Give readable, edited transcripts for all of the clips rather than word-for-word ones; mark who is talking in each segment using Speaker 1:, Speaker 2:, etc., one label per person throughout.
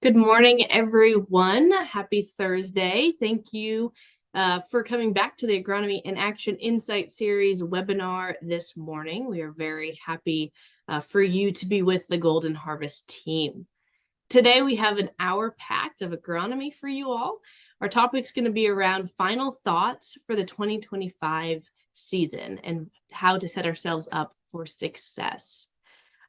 Speaker 1: Good morning, everyone. Happy Thursday. Thank you for coming back to the Agronomy in Action Insight Series webinar this morning. We are very happy for you to be with the Golden Harvest team. Today, we have an hour packed of agronomy for you all. Our topic's going to be around final thoughts for the 2025 season and how to set ourselves up for success.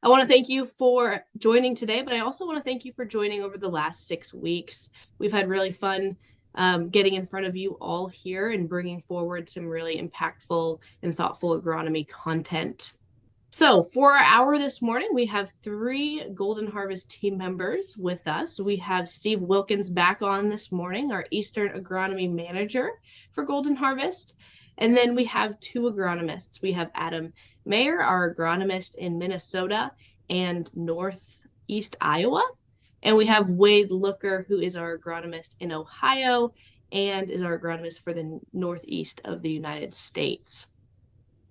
Speaker 1: I want to thank you for joining today, but I also want to thank you for joining over the last 6 weeks. We've had really fun getting in front of you all here and bringing forward some really impactful and thoughtful agronomy content. So for our hour this morning, we have 3 Golden Harvest team members with us. We have Steve Wilkins back on this morning, our Eastern Agronomy Manager for Golden Harvest. And then we have 2 agronomists. We have Adam Mayer, our agronomist in Minnesota and Northeast Iowa. And we have Wade Looker, who is our agronomist in Ohio and is our agronomist for the Northeast of the United States.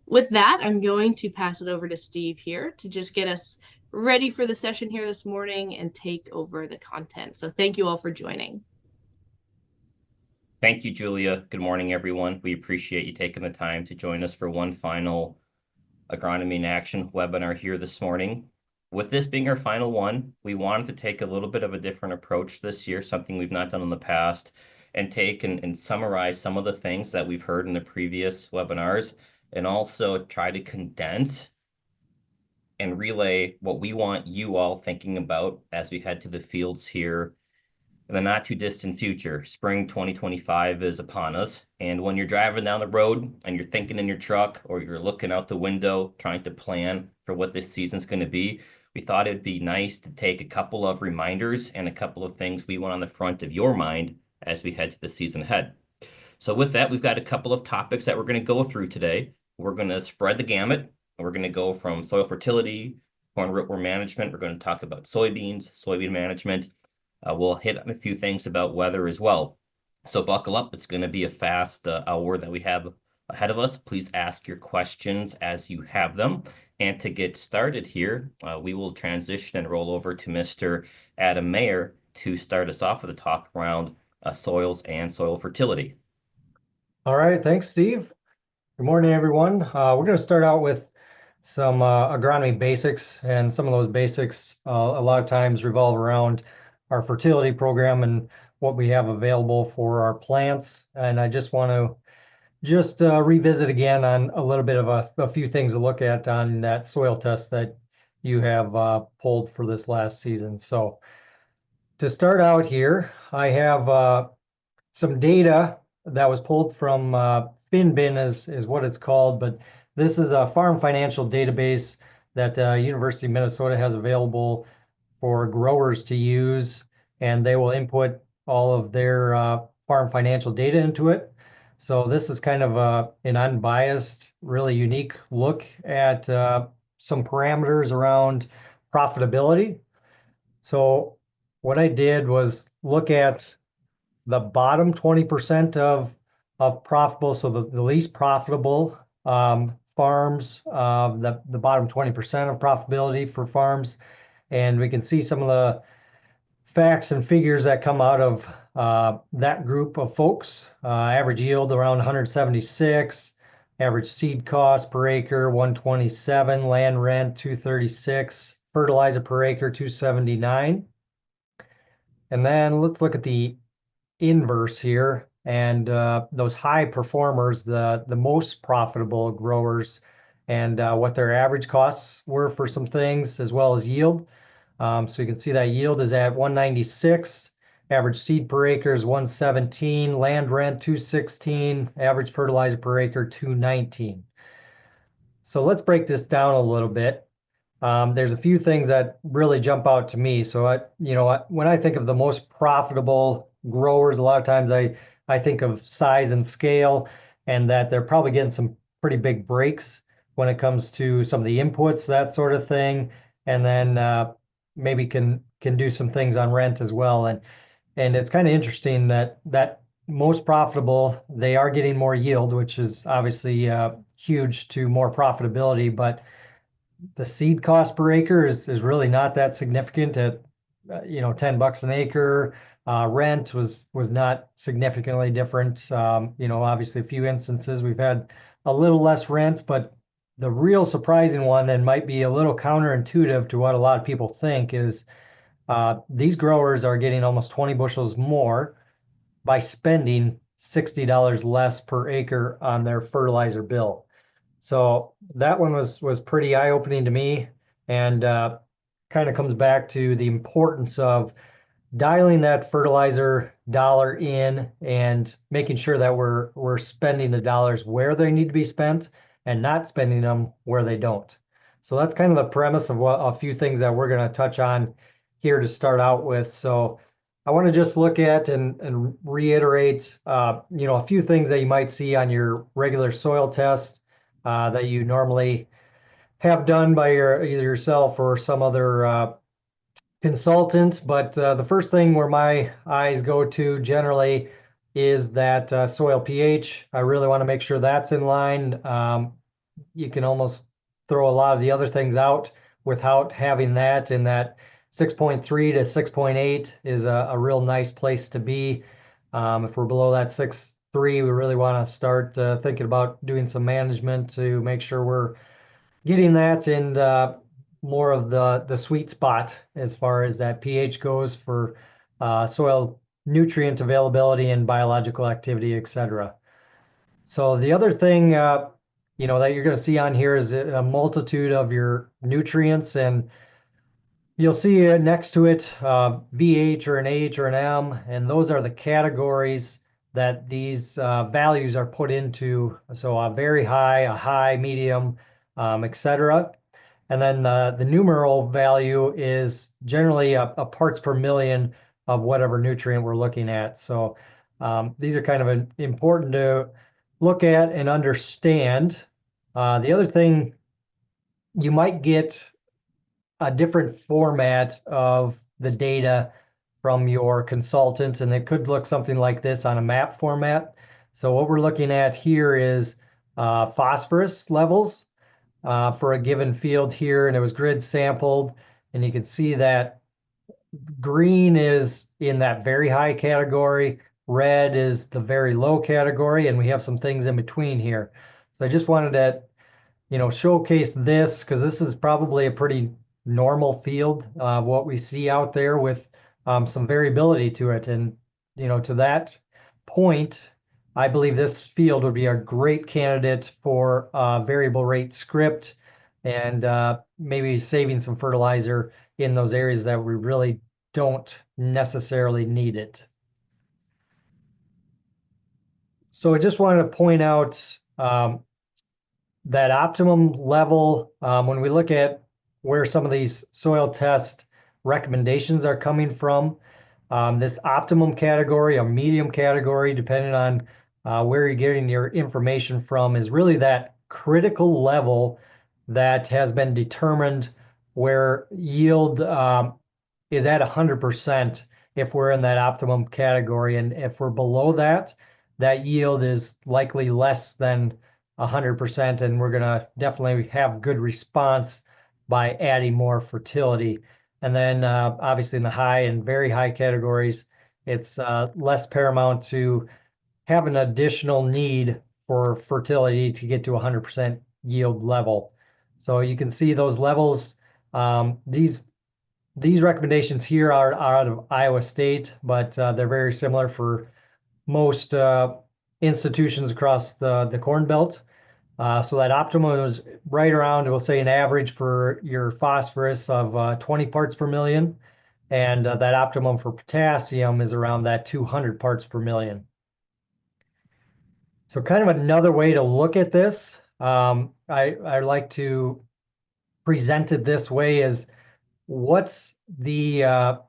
Speaker 1: With that, I'm going to pass it over to Steve here to just get us ready for the session here this morning and take over the content. So thank you all for joining.
Speaker 2: Thank you, Julia. Good morning, everyone. We appreciate you taking the time to join us for one final Agronomy in Action webinar here this morning. With this being our final one, we wanted to take a little bit of a different approach this year, something we've not done in the past, and take and summarize some of the things that we've heard in the previous webinars, and also try to condense and relay what we want you all thinking about as we head to the fields here in the not too distant future. Spring 2025 is upon us. And when you're driving down the road and you're thinking in your truck or you're looking out the window trying to plan for what this season's going to be, we thought it'd be nice to take a couple of reminders and a couple of things we want on the front of your mind as we head to the season ahead. So with that, we've got a couple of topics that we're going to go through today. We're going to spread the gamut. We're going to go from soil fertility, corn rootworm management. We're going to talk about soybeans, soybean management. We'll hit on a few things about weather as well. So buckle up. It's going to be a fast hour that we have ahead of us. Please ask your questions as you have them. And to get started here, we will transition and roll over to Mr. Adam Mayer to start us off with a talk around soils and soil fertility.
Speaker 3: All right, thanks, Steve. Good morning, everyone. We're going to start out with some agronomy basics, and some of those basics a lot of times revolve around our fertility program and what we have available for our plants. And I just want to revisit again on a little bit of a few things to look at on that soil test that you have pulled for this last season. So to start out here, I have some data that was pulled from FinBin is what it's called, but this is a farm financial database that University of Minnesota has available for growers to use, and they will input all of their farm financial data into it. So this is kind of an unbiased, really unique look at some parameters around profitability. So what I did was look at the bottom 20% of profitable, so the least profitable farms, the bottom 20% of profitability for farms. And we can see some of the facts and figures that come out of that group of folks. Average yield around 176, average seed cost per acre 127, land rent 236, fertilizer per acre 279. And then let's look at the inverse here, and those high performers, the most profitable growers, and what their average costs were for some things, as well as yield. So you can see that yield is at 196, average seed per acre is 117, land rent 216, average fertilizer per acre 219. So let's break this down a little bit. There's a few things that really jump out to me. So when I think of the most profitable growers, a lot of times I think of size and scale, and that they're probably getting some pretty big breaks when it comes to some of the inputs, that sort of thing, and then maybe can do some things on rent as well. And it's kind of interesting that most profitable, they are getting more yield, which is obviously huge to more profitability, but the seed cost per acre is really not that significant at $10 an acre. Rent was not significantly different. Obviously a few instances we've had a little less rent, but the real surprising one that might be a little counterintuitive to what a lot of people think is these growers are getting almost 20 bushels more by spending $60 less per acre on their fertilizer bill. So that one was pretty eye-opening to me, and kind of comes back to the importance of dialing that fertilizer dollar in and making sure that we're spending the dollars where they need to be spent and not spending them where they don't. So that's kind of the premise of what a few things that we're going to touch on here to start out with. So I want to just look at and reiterate, a few things that you might see on your regular soil test that you normally have done by either yourself or some other consultant. But the first thing where my eyes go to generally is that soil pH. I really want to make sure that's in line. You can almost throw a lot of the other things out without having that, and that 6.3 to 6.8 is a real nice place to be. If we're below that 6.3, we really want to start thinking about doing some management to make sure we're getting that and more of the sweet spot as far as that pH goes for soil nutrient availability and biological activity, etc. So the other thing that you're going to see on here is a multitude of your nutrients, and you'll see next to it VH or an H or an M, and those are the categories that these values are put into. So a very high, a high, medium, etc. And then the numeral value is generally a parts per million of whatever nutrient we're looking at. So these are kind of important to look at and understand. The other thing, you might get a different format of the data from your consultant, and it could look something like this on a map format. So what we're looking at here is phosphorus levels for a given field here, and it was grid sampled, and you can see that green is in that very high category, red is the very low category, and we have some things in between here. So I just wanted to showcase this because this is probably a pretty normal field of what we see out there with some variability to it. And, to that point, I believe this field would be a great candidate for variable rate script and maybe saving some fertilizer in those areas that we really don't necessarily need it. So I just wanted to point out that optimum level, when we look at where some of these soil test recommendations are coming from, this optimum category, a medium category, depending on where you're getting your information from, is really that critical level that has been determined where yield is at 100% if we're in that optimum category. And if we're below that, that yield is likely less than 100%, and we're going to definitely have good response by adding more fertility. And then obviously in the high and very high categories, it's less paramount to have an additional need for fertility to get to 100% yield level. So you can see those levels. These recommendations here are out of Iowa State, but they're very similar for most institutions across the Corn Belt. So that optimum is right around, we'll say an average for your phosphorus of 20 parts per million. And that optimum for potassium is around that 200 parts per million. So kind of another way to look at this, I like to present it this way is what is the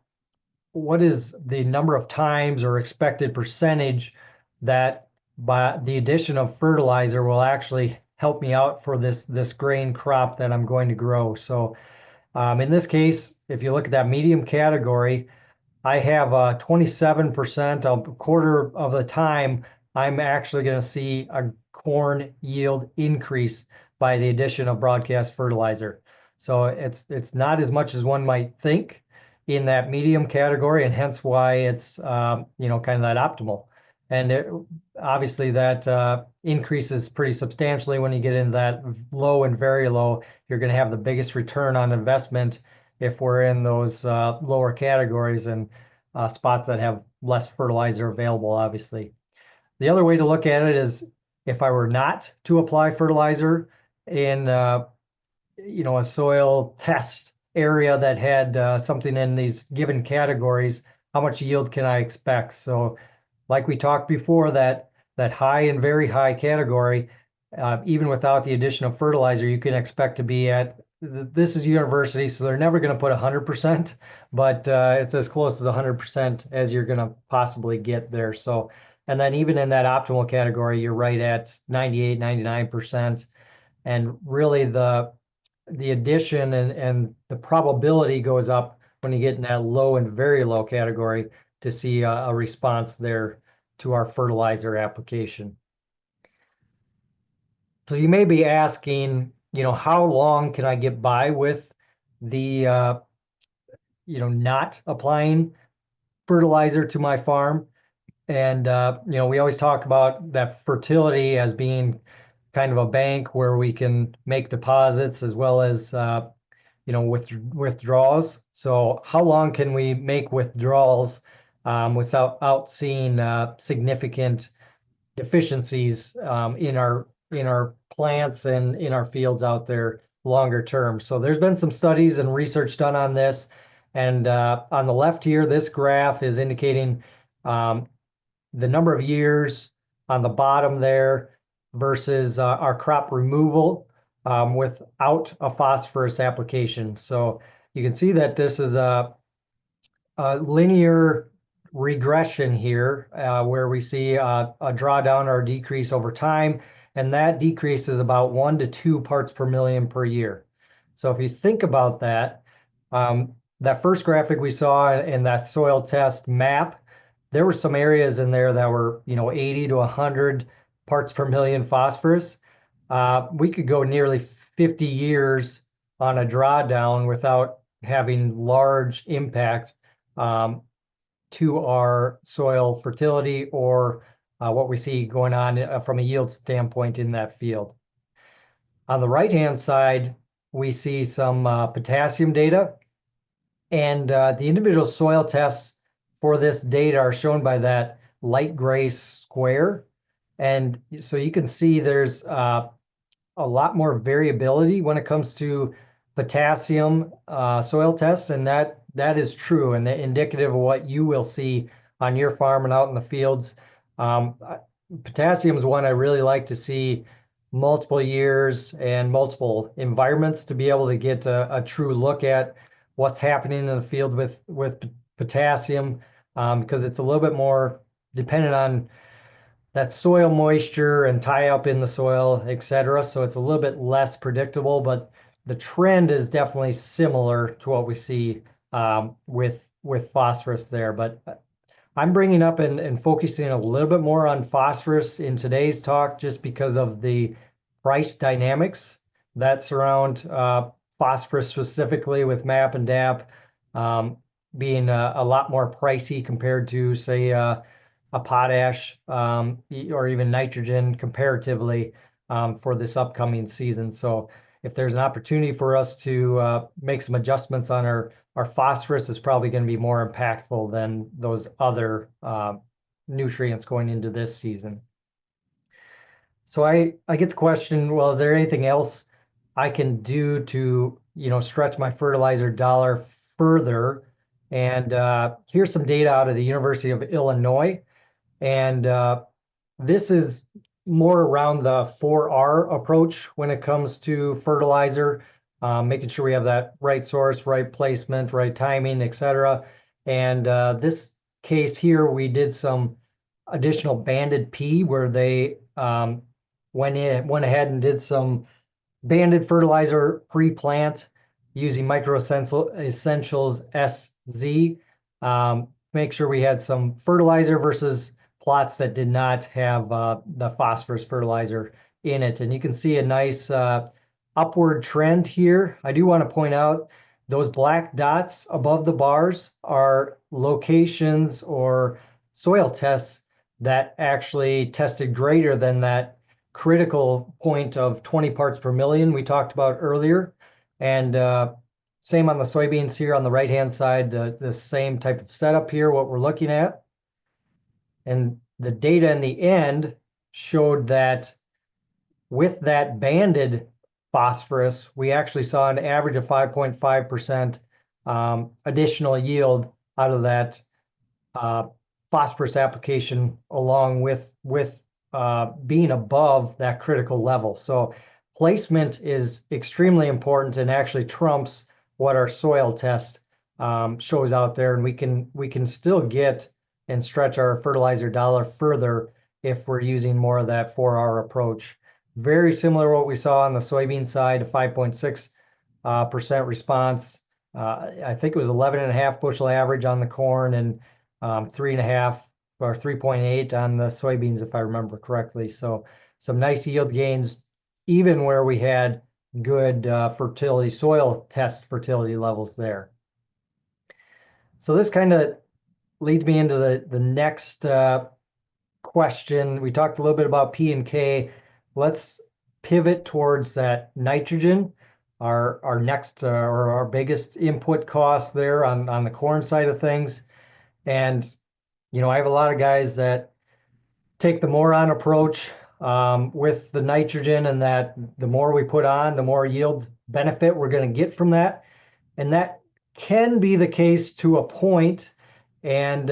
Speaker 3: number of times or expected percentage that by the addition of fertilizer will actually help me out for this grain crop that I'm going to grow. So in this case, if you look at that medium category, I have 27%, a quarter of the time, I'm actually going to see a corn yield increase by the addition of broadcast fertilizer. So it's not as much as one might think. in that medium category, and hence why it's kind of that optimal. And obviously that increases pretty substantially when you get into that low and very low. You're going to have the biggest return on investment if we're in those lower categories and spots that have less fertilizer available, obviously. The other way to look at it is if I were not to apply fertilizer in a soil test area that had something in these given categories, how much yield can I expect? So like we talked before, that high and very high category, even without the addition of fertilizer, you can expect to be at, this is university, so they're never going to put 100%, but it's as close as 100% as you're going to possibly get there. So, and then even in that optimal category, you're right at 98, 99%. And really the addition and the probability goes up when you get in that low and very low category to see a response there to our fertilizer application. So you may be asking, how long can I get by with the, not applying fertilizer to my farm? And, we always talk about that fertility as being kind of a bank where we can make deposits as well as, withdrawals. So how long can we make withdrawals without seeing significant deficiencies in our plants and in our fields out there longer term? So there's been some studies and research done on this. And on the left here, this graph is indicating the number of years on the bottom there versus our crop removal without a phosphorus application. So you can see that this is a linear regression here where we see a drawdown or a decrease over time, and that decrease is about 1 to 2 parts per million per year. So if you think about that, that first graphic we saw in that soil test map, there were some areas in there that were 80 to 100 parts per million phosphorus. We could go nearly 50 years on a drawdown without having large impact to our soil fertility or what we see going on from a yield standpoint in that field. On the right-hand side, we see some potassium data, and the individual soil tests for this data are shown by that light gray square. And so you can see there's a lot more variability when it comes to potassium soil tests, and that is true and indicative of what you will see on your farm and out in the fields. Potassium is one I really like to see multiple years and multiple environments to be able to get a true look at what's happening in the field with potassium, because it's a little bit more dependent on that soil moisture and tie up in the soil, etc. So it's a little bit less predictable, but the trend is definitely similar to what we see with phosphorus there. But I'm bringing up and focusing a little bit more on phosphorus in today's talk just because of the price dynamics that surround phosphorus specifically, with MAP and DAP being a lot more pricey compared to, say, a potash or even nitrogen comparatively for this upcoming season. So if there's an opportunity for us to make some adjustments on our phosphorus, is probably going to be more impactful than those other nutrients going into this season. So I get the question, well, is there anything else I can do to stretch my fertilizer dollar further? And here's some data out of the University of Illinois. And this is more around the 4R approach when it comes to fertilizer, making sure we have that right source, right placement, right timing, etc. And this case here, we did some additional banded P where they went ahead and did some banded fertilizer pre-plant using Micro Essentials SZ. Make sure we had some fertilizer versus plots that did not have the phosphorus fertilizer in it. And you can see a nice upward trend here. I do want to point out those black dots above the bars are locations or soil tests that actually tested greater than that critical point of 20 parts per million we talked about earlier. And same on the soybeans here on the right-hand side, the same type of setup here, what we're looking at. And the data in the end showed that with that banded phosphorus, we actually saw an average of 5.5% additional yield out of that phosphorus application, along with being above that critical level. So placement is extremely important and actually trumps what our soil test shows out there, and we can still get and stretch our fertilizer dollar further if we're using more of that 4R approach. Very similar to what we saw on the soybean side, a 5.6% response. I think it was 11.5 bushel average on the corn, and 3.5 or 3.8 on the soybeans, if I remember correctly. So some nice yield gains, even where we had good fertility, soil test fertility levels there. So this kind of leads me into the next question. We talked a little bit about P and K. Let's pivot towards that nitrogen, our next or our biggest input cost there on the corn side of things. And I have a lot of guys that take the more-on approach with the nitrogen, and that the more we put on, the more yield benefit we're going to get from that. And that can be the case to a point. And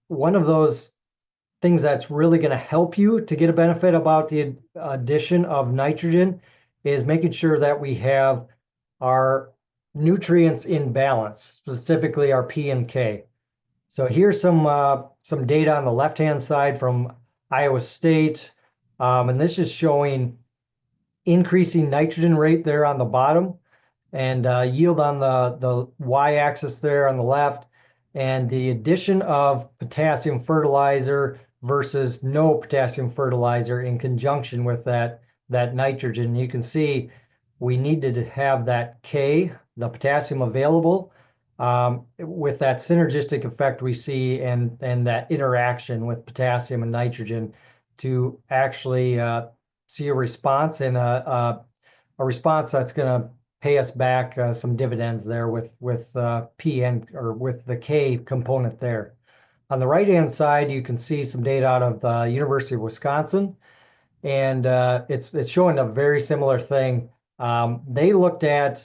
Speaker 3: one of those things that's really going to help you to get a benefit about the addition of nitrogen is making sure that we have our nutrients in balance, specifically our P and K. So here's some data on the left-hand side from Iowa State, and this is showing increasing nitrogen rate there on the bottom, and yield on the y-axis there on the left, and the addition of potassium fertilizer versus no potassium fertilizer in conjunction with that nitrogen. You can see we needed to have that K, the potassium available, with that synergistic effect we see and that interaction with potassium and nitrogen to actually see a response, and a response that's going to pay us back some dividends there with P or with the K component there. On the right-hand side, you can see some data out of the University of Wisconsin, and it's showing a very similar thing. They looked at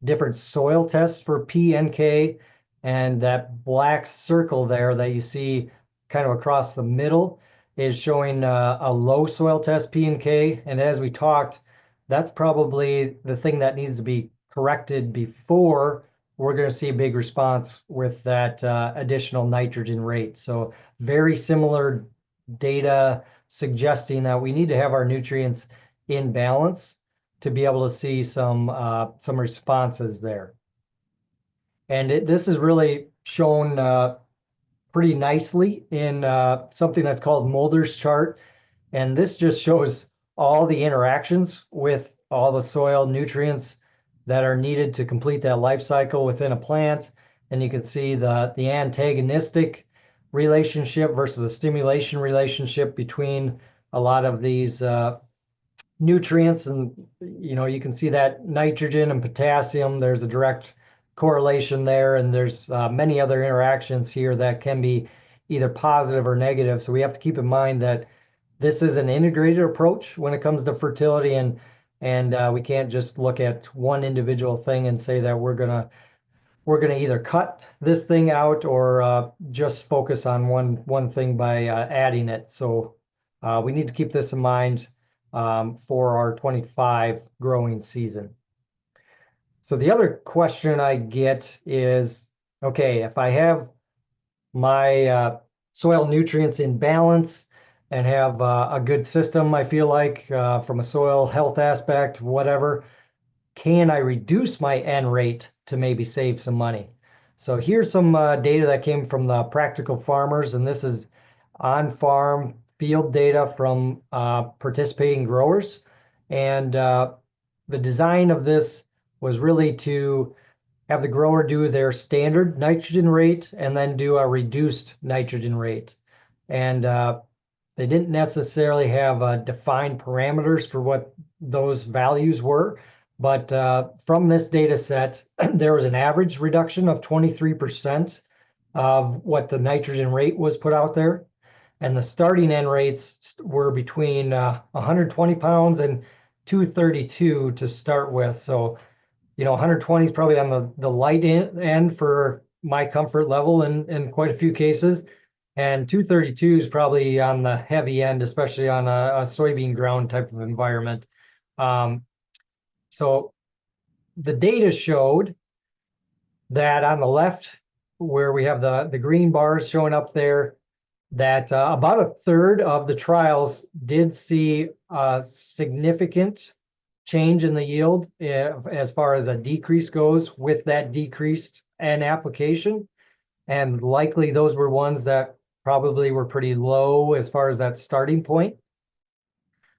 Speaker 3: different soil tests for P and K, and that black circle there that you see kind of across the middle is showing a low soil test P and K. And as we talked, that's probably the thing that needs to be corrected before we're going to see a big response with that additional nitrogen rate. So very similar data suggesting that we need to have our nutrients in balance to be able to see some responses there. And this is really shown pretty nicely in something that's called Mulder's chart. And this just shows all the interactions with all the soil nutrients that are needed to complete that life cycle within a plant. And you can see the antagonistic relationship versus a stimulation relationship between a lot of these nutrients. And you can see that nitrogen and potassium, there's a direct correlation there, and there's many other interactions here that can be either positive or negative. So we have to keep in mind that this is an integrated approach when it comes to fertility, and we can't just look at one individual thing and say that we're gonna either cut this thing out or just focus on one thing by adding it. So we need to keep this in mind for our 25 growing season. So the other question I get is, okay, if I have my soil nutrients in balance and have a good system, I feel like from a soil health aspect, whatever, can I reduce my N rate to maybe save some money? So here's some data that came from the Practical Farmers, and this is on-farm field data from participating growers. And the design of this was really to have the grower do their standard nitrogen rate and then do a reduced nitrogen rate. And they didn't necessarily have defined parameters for what those values were. But from this data set, there was an average reduction of 23% of what the nitrogen rate was put out there. And the starting N rates were between 120 pounds and 232 to start with. So, 120 is probably on the light end for my comfort level in quite a few cases. And 232 is probably on the heavy end, especially on a soybean ground type of environment. So the data showed that on the left, where we have the green bars showing up there, that about a third of the trials did see a significant change in the yield as far as a decrease goes with that decreased N application. And likely those were ones that probably were pretty low as far as that starting point.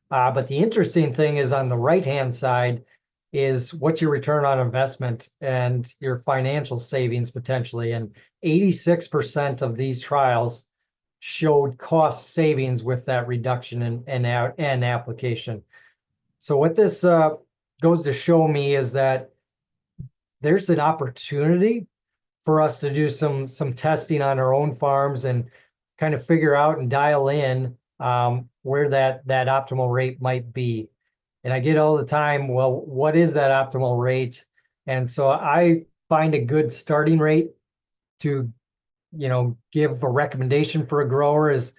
Speaker 3: But the interesting thing is on the right-hand side is what's your return on investment and your financial savings potentially. And 86% of these trials showed cost savings with that reduction in N application. So what this goes to show me is that there's an opportunity for us to do some testing on our own farms and kind of figure out and dial in where that optimal rate might be. And I get all the time, well, what is that optimal rate? And so I find a good starting rate to, give a recommendation for a grower is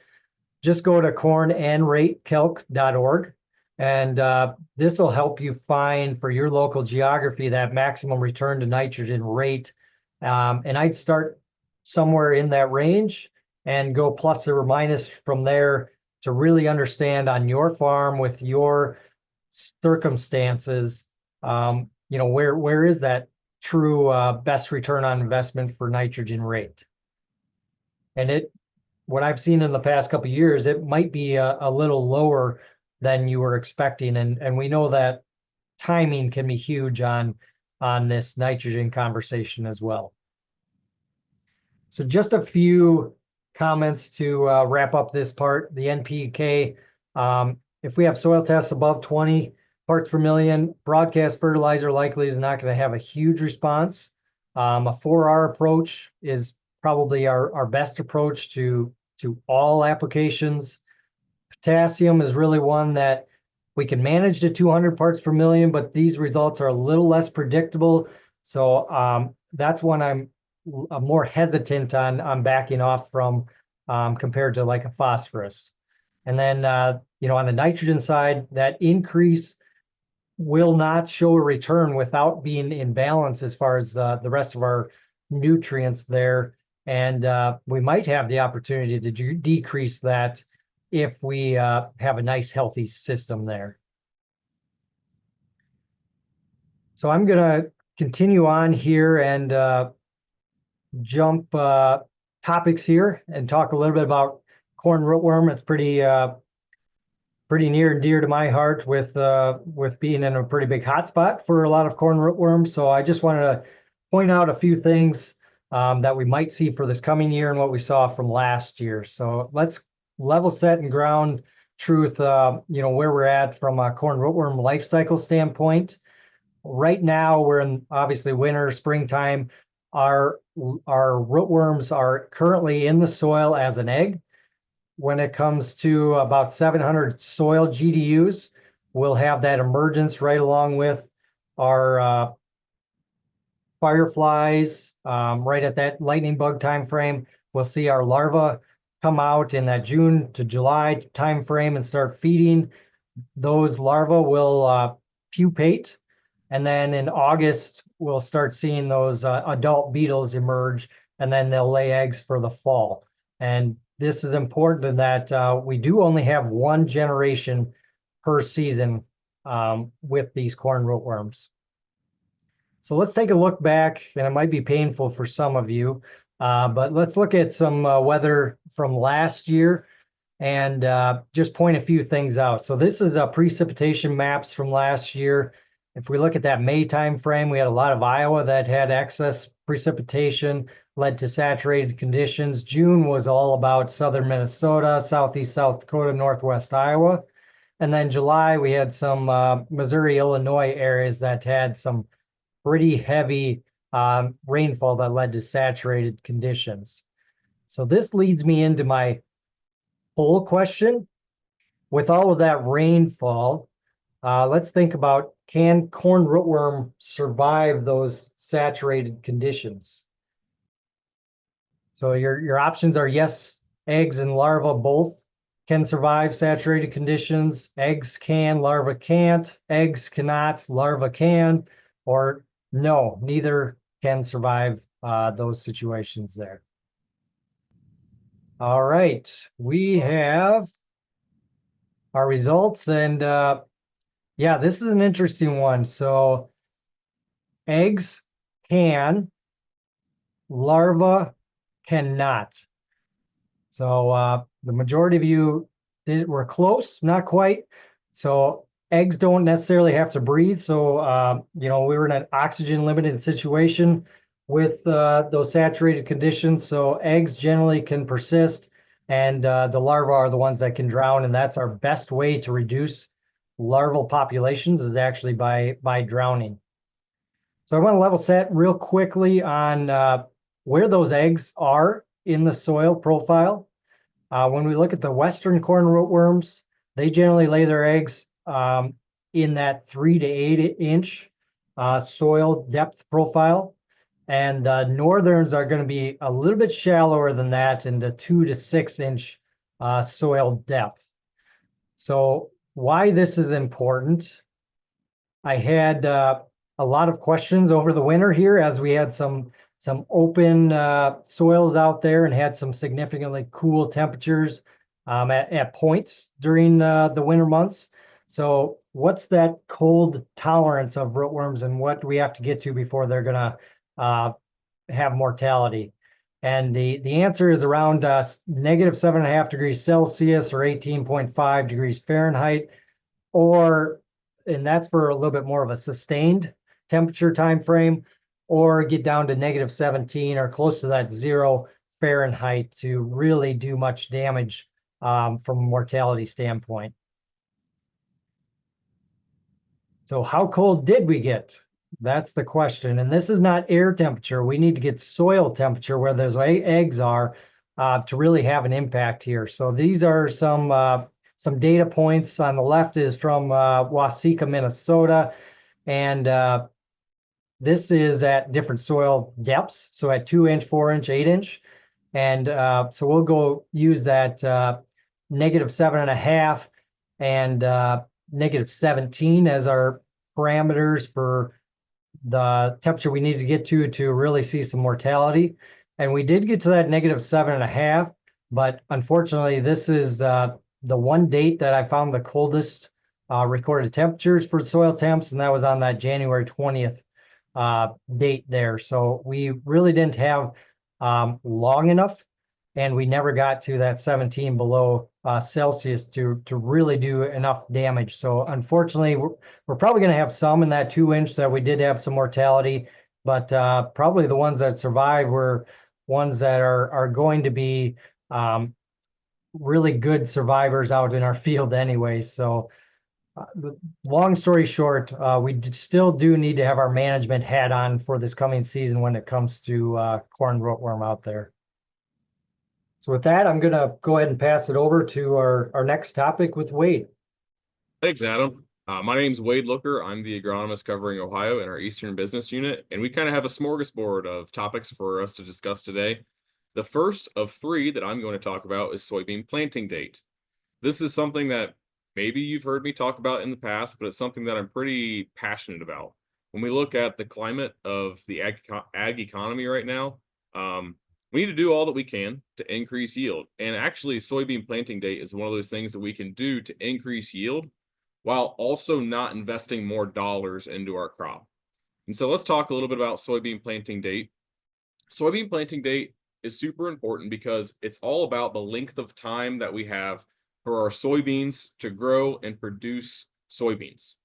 Speaker 3: just go to cornnratecalc.org. And this will help you find for your local geography that maximum return to nitrogen rate. And I'd start somewhere in that range and go plus or minus from there to really understand on your farm with your circumstances, where is that true best return on investment for nitrogen rate. And what I've seen in the past couple of years, it might be a little lower than you were expecting. And we know that timing can be huge on this nitrogen conversation as well. So just a few comments to wrap up this part. The NPK, if we have soil tests above 20 parts per million, broadcast fertilizer likely is not going to have a huge response. A 4R approach is probably our best approach to all applications. Potassium is really one that we can manage to 200 parts per million, but these results are a little less predictable. So that's one I'm more hesitant on backing off from compared to like a phosphorus. And then, on the nitrogen side, that increase will not show a return without being in balance as far as the rest of our nutrients there. And we might have the opportunity to decrease that if we have a nice, healthy system there. So I'm going to continue on here and jump topics here and talk a little bit about corn rootworm. It's pretty near and dear to my heart with being in a pretty big hotspot for a lot of corn rootworms. So I just wanted to point out a few things that we might see for this coming year and what we saw from last year. So let's level set and ground truth, where we're at from a corn rootworm life cycle standpoint. Right now, we're in obviously winter, springtime. Our rootworms are currently in the soil as an egg. When it comes to about 700 soil GDUs, we'll have that emergence right along with our fireflies. Right at that lightning bug time frame, we'll see our larvae come out in that June to July time frame and start feeding. Those larvae will pupate. And then in August, we'll start seeing those adult beetles emerge, and then they'll lay eggs for the fall. And this is important in that we do only have one generation per season with these corn rootworms. So let's take a look back, and it might be painful for some of you, but let's look at some weather from last year and just point a few things out. So this is precipitation maps from last year. If we look at that May time frame, we had a lot of Iowa that had excess precipitation, led to saturated conditions. June was all about southern Minnesota, southeast South Dakota, northwest Iowa. And then July, we had some Missouri, Illinois areas that had some pretty heavy rainfall that led to saturated conditions. So this leads me into my poll question. With all of that rainfall, let's think about, can corn rootworm survive those saturated conditions? So your options are yes, eggs and larvae both can survive saturated conditions. Eggs can, larvae can't. Eggs cannot, larvae can. Or no, neither can survive those situations there. All right, we have our results, and yeah, this is an interesting one. So eggs can, larvae cannot. So the majority of you were close, not quite. So eggs don't necessarily have to breathe. So we were in an oxygen limited situation with those saturated conditions. So eggs generally can persist, and the larvae are the ones that can drown. And that's our best way to reduce larval populations, is actually by drowning. So I want to level set real quickly on where those eggs are in the soil profile. When we look at the western corn rootworms, they generally lay their eggs in that 3 to 8 inch soil depth profile. And the northerns are going to be a little bit shallower than that, in the 2 to 6 inch soil depth. So why this is important, I had a lot of questions over the winter here, as we had some open soils out there and had some significantly cool temperatures at points during the winter months. So what's that cold tolerance of rootworms, and what do we have to get to before they're going to have mortality? And the answer is around -7.5 degrees Celsius or 18.5 degrees Fahrenheit, and that's for a little bit more of a sustained temperature time frame, or get down to -17 or close to that 0 Fahrenheit to really do much damage from a mortality standpoint. So how cold did we get? That's the question. And this is not air temperature. We need to get soil temperature where those eggs are to really have an impact here. So these are some data points. On the left is from Waseca, Minnesota. And this is at different soil depths. So at 2 inch, 4 inch, 8 inch. And so we'll go use that -7.5 and -17 as our parameters for the temperature we need to get to really see some mortality. And we did get to that -7.5, but unfortunately, this is the one date that I found the coldest recorded temperatures for soil temps, and that was on that January 20th date there. So we really didn't have long enough, and we never got to that 17 below Celsius to really do enough damage. So unfortunately, we're probably going to have some in that 2 inch that we did have some mortality, but probably the ones that survive were ones that are going to be really good survivors out in our field anyway. So long story short, we still do need to have our management hat on for this coming season when it comes to corn rootworm out there. So with that, I'm going to go ahead and pass it over to our next topic with Wade.
Speaker 4: Thanks, Adam. My name's Wade Looker. I'm the agronomist covering Ohio in our Eastern Business Unit, and we kind of have a smorgasbord of topics for us to discuss today. The first of 3 that I'm going to talk about is soybean planting date. This is something that maybe you've heard me talk about in the past, but it's something that I'm pretty passionate about. When we look at the climate of the ag economy right now, we need to do all that we can to increase yield. And actually, soybean planting date is one of those things that we can do to increase yield while also not investing more dollars into our crop. And so let's talk a little bit about soybean planting date. Soybean planting date is super important because it's all about the length of time that we have for our soybeans to grow and produce soybeans.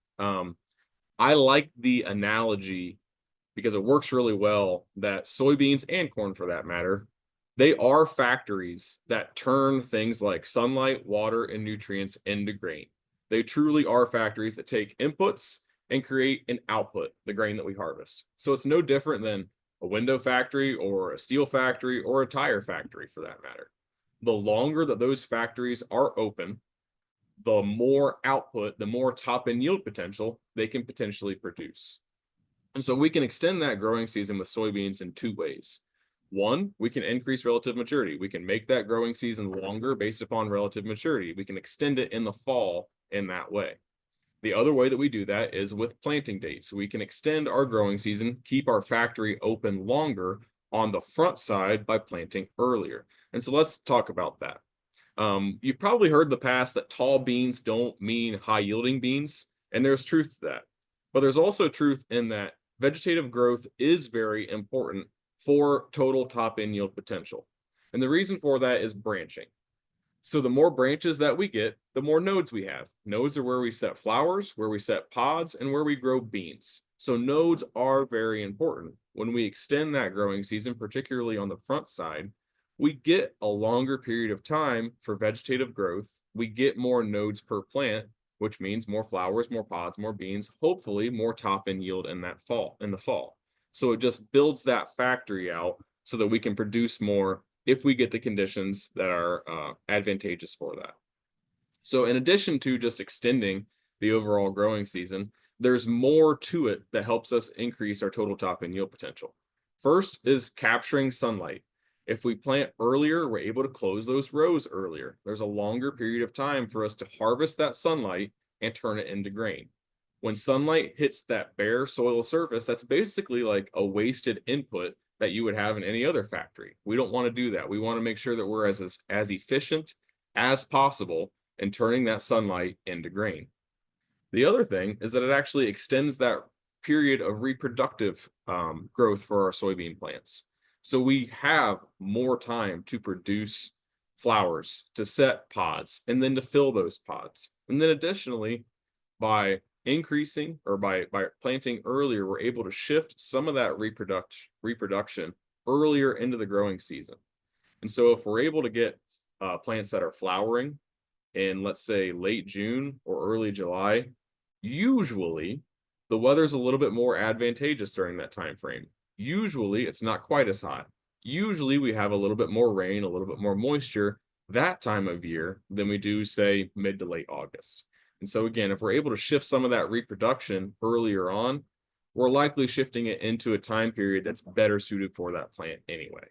Speaker 4: I like the analogy because it works really well that soybeans and corn for that matter, they are factories that turn things like sunlight, water, and nutrients into grain. They truly are factories that take inputs and create an output, the grain that we harvest. So it's no different than a window factory or a steel factory or a tire factory for that matter. The longer that those factories are open, the more output, the more top end yield potential they can potentially produce. And so we can extend that growing season with soybeans in two ways. One, we can increase relative maturity. We can make that growing season longer based upon relative maturity. We can extend it in the fall in that way. The other way that we do that is with planting dates. We can extend our growing season, keep our factory open longer on the front side by planting earlier. And so let's talk about that. You've probably heard in the past that tall beans don't mean high yielding beans, and there's truth to that. But there's also truth in that vegetative growth is very important for total top end yield potential. And the reason for that is branching. So the more branches that we get, the more nodes we have. Nodes are where we set flowers, where we set pods, and where we grow beans. So nodes are very important. When we extend that growing season, particularly on the front side, we get a longer period of time for vegetative growth. We get more nodes per plant, which means more flowers, more pods, more beans, hopefully more top end yield in the fall. So it just builds that factory out so that we can produce more if we get the conditions that are advantageous for that. So in addition to just extending the overall growing season, there's more to it that helps us increase our total top end yield potential. First is capturing sunlight. If we plant earlier, we're able to close those rows earlier. There's a longer period of time for us to harvest that sunlight and turn it into grain. When sunlight hits that bare soil surface, that's basically like a wasted input that you would have in any other factory. We don't want to do that. We want to make sure that we're as efficient as possible in turning that sunlight into grain. The other thing is that it actually extends that period of reproductive growth for our soybean plants. So we have more time to produce flowers, to set pods, and then to fill those pods. And then additionally, by increasing or by planting earlier, we're able to shift some of that reproduction earlier into the growing season. And so if we're able to get plants that are flowering in, let's say, late June or early July, usually the weather's a little bit more advantageous during that time frame. Usually it's not quite as hot. Usually we have a little bit more rain, a little bit more moisture that time of year than we do, say, mid to late August. And so again, if we're able to shift some of that reproduction earlier on, we're likely shifting it into a time period that's better suited for that plant anyway.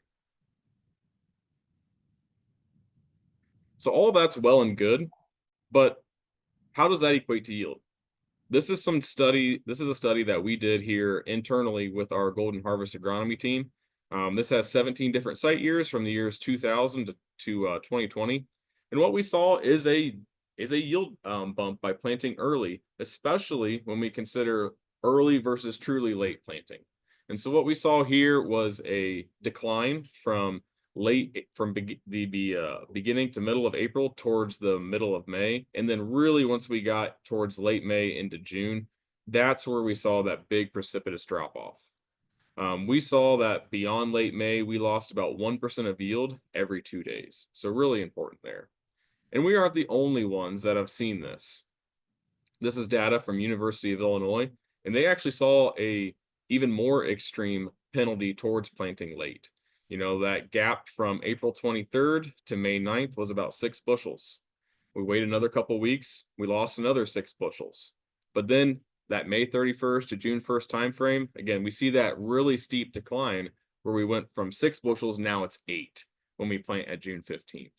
Speaker 4: So all that's well and good, but how does that equate to yield? This is a study that we did here internally with our Golden Harvest Agronomy team. This has 17 different site years from the years 2000 to 2020. And what we saw is a yield bump by planting early, especially when we consider early versus truly late planting. And so what we saw here was a decline from the beginning to middle of April towards the middle of May. And then really once we got towards late May into June, that's where we saw that big precipitous drop off. We saw that beyond late May, we lost about 1% of yield every 2 days. So really important there. And we aren't the only ones that have seen this. This is data from University of Illinois, and they actually saw a even more extreme penalty towards planting late. You know, that gap from April 23rd to May 9th was about 6 bushels. We waited another couple weeks, we lost another 6 bushels. But then that May 31st to June 1st timeframe, again, we see that really steep decline where we went from 6 bushels, now it's 8 when we plant at June 15th.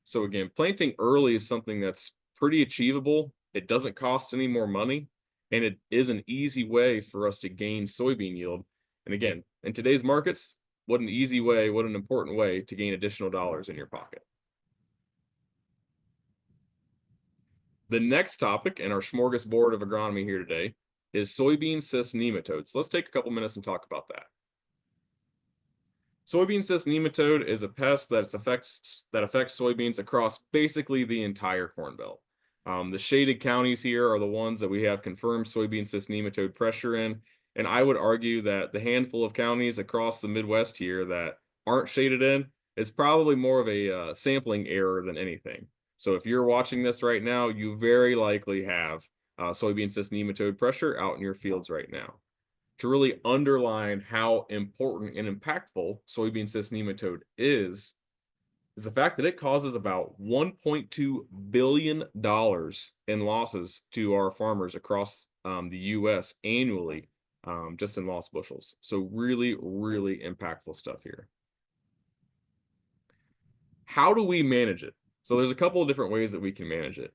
Speaker 4: So again, planting early is something that's pretty achievable. It doesn't cost any more money, and it is an easy way for us to gain soybean yield. And again, in today's markets, what an easy way, what an important way to gain additional dollars in your pocket. The next topic in our smorgasbord of agronomy here today is soybean cyst nematodes. Let's take a couple minutes and talk about that. Soybean cyst nematode is a pest that affects soybeans across basically the entire Corn Belt. The shaded counties here are the ones that we have confirmed soybean cyst nematode pressure in. And I would argue that the handful of counties across the Midwest here that aren't shaded in is probably more of a sampling error than anything. So if you're watching this right now, you very likely have soybean cyst nematode pressure out in your fields right now. To really underline how important and impactful soybean cyst nematode is the fact that it causes about $1.2 billion in losses to our farmers across the U.S. annually, just in lost bushels. So really, really impactful stuff here. How do we manage it? So there's a couple of different ways that we can manage it.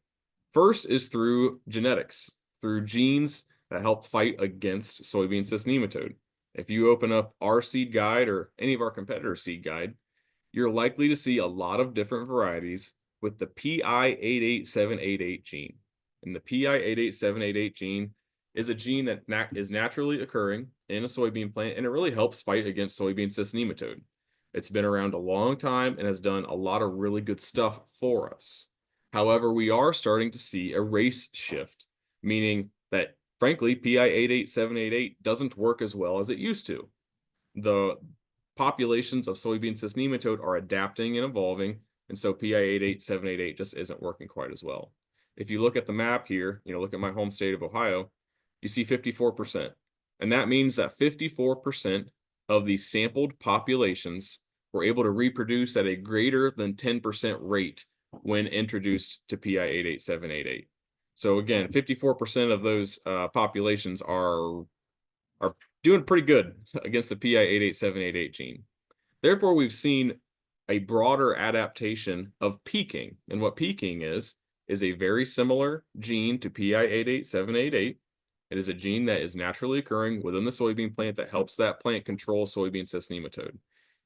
Speaker 4: First is through genetics, through genes that help fight against soybean cyst nematode. If you open up our seed guide or any of our competitors' seed guide, you're likely to see a lot of different varieties with the PI88788 gene. And the PI88788 gene is a gene that is naturally occurring in a soybean plant, and it really helps fight against soybean cyst nematode. It's been around a long time and has done a lot of really good stuff for us. However, we are starting to see a race shift, meaning that, frankly, PI88788 doesn't work as well as it used to. The populations of soybean cyst nematode are adapting and evolving, and so PI88788 just isn't working quite as well. If you look at the map here, look at my home state of Ohio, you see 54%. And that means that 54% of the sampled populations were able to reproduce at a greater than 10% rate when introduced to PI88788. So again, 54% of those populations are doing pretty good against the PI88788 gene. Therefore, we've seen a broader adaptation of peaking. And what peaking is a very similar gene to PI88788. It is a gene that is naturally occurring within the soybean plant that helps that plant control soybean cyst nematode.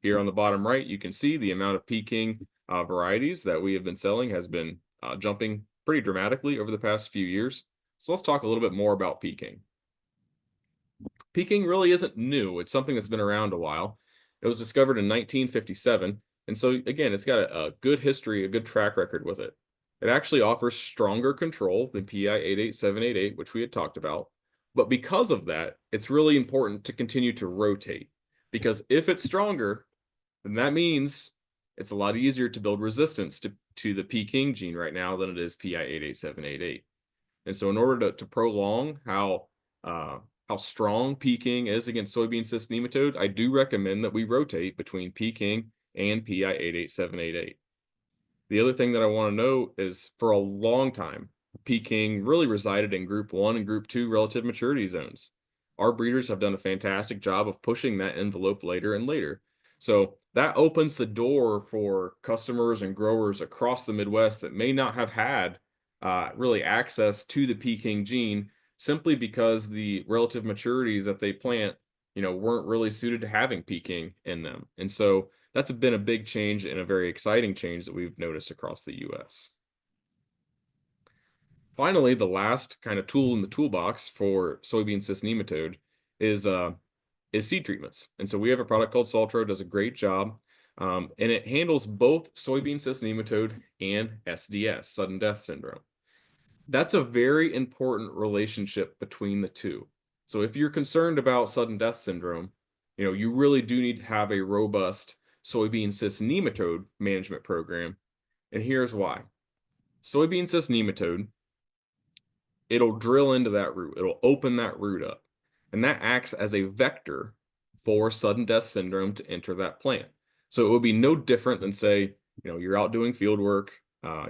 Speaker 4: Here on the bottom right, you can see the amount of peaking varieties that we have been selling has been jumping pretty dramatically over the past few years. So let's talk a little bit more about peaking. Peaking really isn't new. It's something that's been around a while. It was discovered in 1957. And so again, it's got a good history, a good track record with it. It actually offers stronger control than PI88788, which we had talked about. But because of that, it's really important to continue to rotate, because if it's stronger, then that means it's a lot easier to build resistance to the peaking gene right now than it is PI88788. And so in order to prolong how strong peaking is against soybean cyst nematode, I do recommend that we rotate between peaking and PI88788. The other thing that I want to note is, for a long time, peaking really resided in group 1 and group 2 relative maturity zones. Our breeders have done a fantastic job of pushing that envelope later and later. So that opens the door for customers and growers across the Midwest that may not have had really access to the peaking gene, simply because the relative maturities that they plant, weren't really suited to having peaking in them. And so that's been a big change and a very exciting change that we've noticed across the U.S. Finally, the last kind of tool in the toolbox for soybean cyst nematode is seed treatments. And so we have a product called Saltro, does a great job. And it handles both soybean cyst nematode and SDS, sudden death syndrome. That's a very important relationship between the two. So if you're concerned about sudden death syndrome, you really do need to have a robust soybean cyst nematode management program. And here's why. Soybean cyst nematode, it'll drill into that root. It'll open that root up. And that acts as a vector for sudden death syndrome to enter that plant. So it would be no different than, say, you're out doing field work,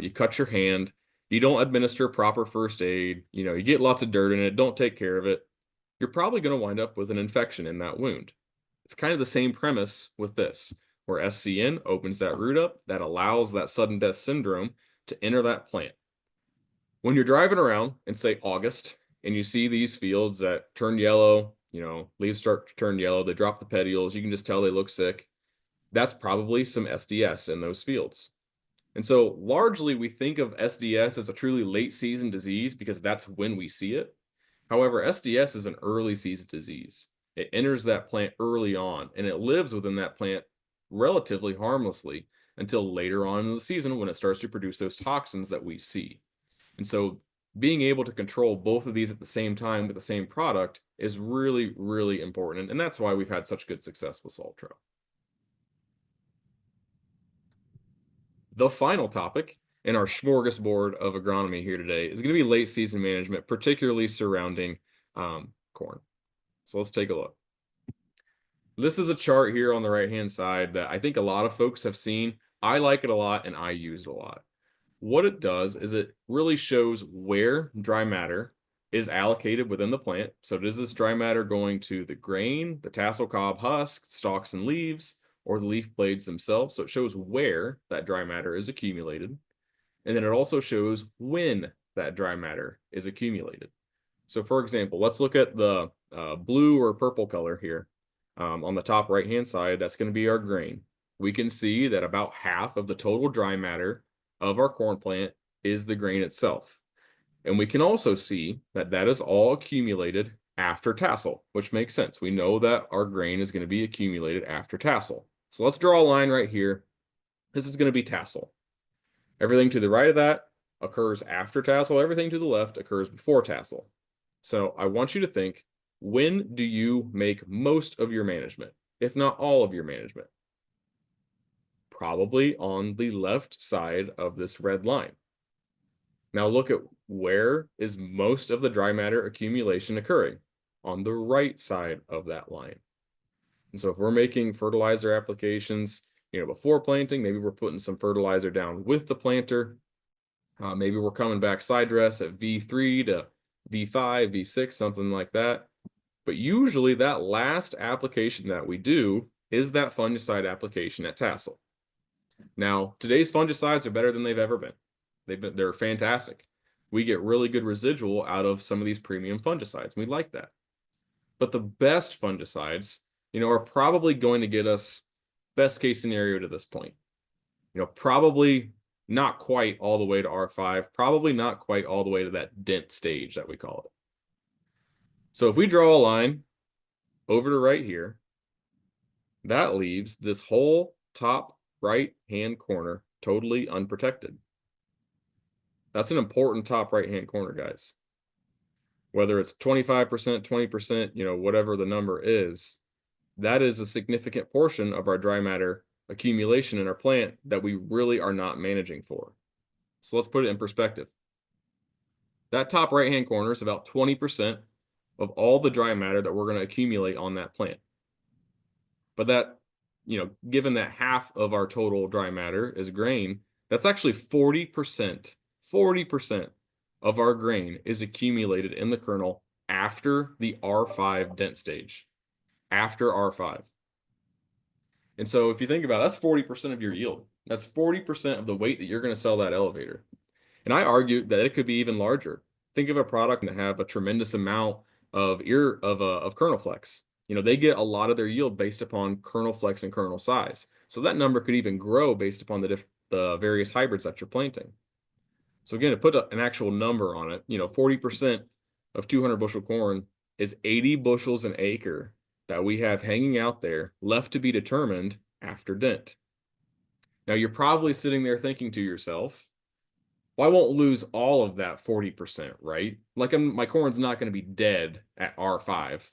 Speaker 4: you cut your hand, you don't administer proper first aid, you get lots of dirt in it, don't take care of it, you're probably going to wind up with an infection in that wound. It's kind of the same premise with this, where SCN opens that root up, that allows that sudden death syndrome to enter that plant. When you're driving around in, say, August, and you see these fields that turn yellow, leaves start to turn yellow, they drop the petioles, you can just tell they look sick, that's probably some SDS in those fields. And so largely we think of SDS as a truly late season disease because that's when we see it. However, SDS is an early season disease. It enters that plant early on, and it lives within that plant relatively harmlessly until later on in the season when it starts to produce those toxins that we see. And so being able to control both of these at the same time with the same product is really, really important. And that's why we've had such good success with Saltro. The final topic in our smorgasbord of agronomy here today is going to be late season management, particularly surrounding corn. So let's take a look. This is a chart here on the right-hand side that I think a lot of folks have seen. I like it a lot and I use it a lot. What it does is it really shows where dry matter is allocated within the plant. So is this dry matter going to the grain, the tassel cob husk, stalks and leaves, or the leaf blades themselves? So it shows where that dry matter is accumulated. And then it also shows when that dry matter is accumulated. So for example, let's look at the blue or purple color here. On the top right-hand side, that's going to be our grain. We can see that about half of the total dry matter of our corn plant is the grain itself. And we can also see that that is all accumulated after tassel, which makes sense. We know that our grain is going to be accumulated after tassel. So let's draw a line right here. This is going to be tassel. Everything to the right of that occurs after tassel. Everything to the left occurs before tassel. So I want you to think, when do you make most of your management, if not all of your management? Probably on the left side of this red line. Now look at where is most of the dry matter accumulation occurring? On the right side of that line. And so if we're making fertilizer applications, before planting, maybe we're putting some fertilizer down with the planter. Maybe we're coming back side dress at V3 to V5, V6, something like that. But usually that last application that we do is that fungicide application at tassel. Now, today's fungicides are better than they've ever been. They're fantastic. We get really good residual out of some of these premium fungicides. We like that. But the best fungicides, are probably going to get us best case scenario to this point. Probably not quite all the way to R5, probably not quite all the way to that dent stage that we call it. So if we draw a line over to right here, that leaves this whole top right-hand corner totally unprotected. That's an important top right-hand corner, guys. Whether it's 25%, 20%, whatever the number is, that is a significant portion of our dry matter accumulation in our plant that we really are not managing for. So let's put it in perspective. That top right-hand corner is about 20% of all the dry matter that we're going to accumulate on that plant. But that, given that half of our total dry matter is grain, that's actually 40%. 40% of our grain is accumulated in the kernel after the R5 dent stage. After R5. And so if you think about it, that's 40% of your yield. That's 40% of the weight that you're going to sell that elevator. And I argue that it could be even larger. Think of a product that have a tremendous amount of kernel flex. They get a lot of their yield based upon kernel flex and kernel size. So that number could even grow based upon the various hybrids that you're planting. So again, to put an actual number on it, 40% of 200 bushel corn is 80 bushels an acre that we have hanging out there left to be determined after dent. Now you're probably sitting there thinking to yourself, well, I won't lose all of that 40%, right? Like my corn's not going to be dead at R5,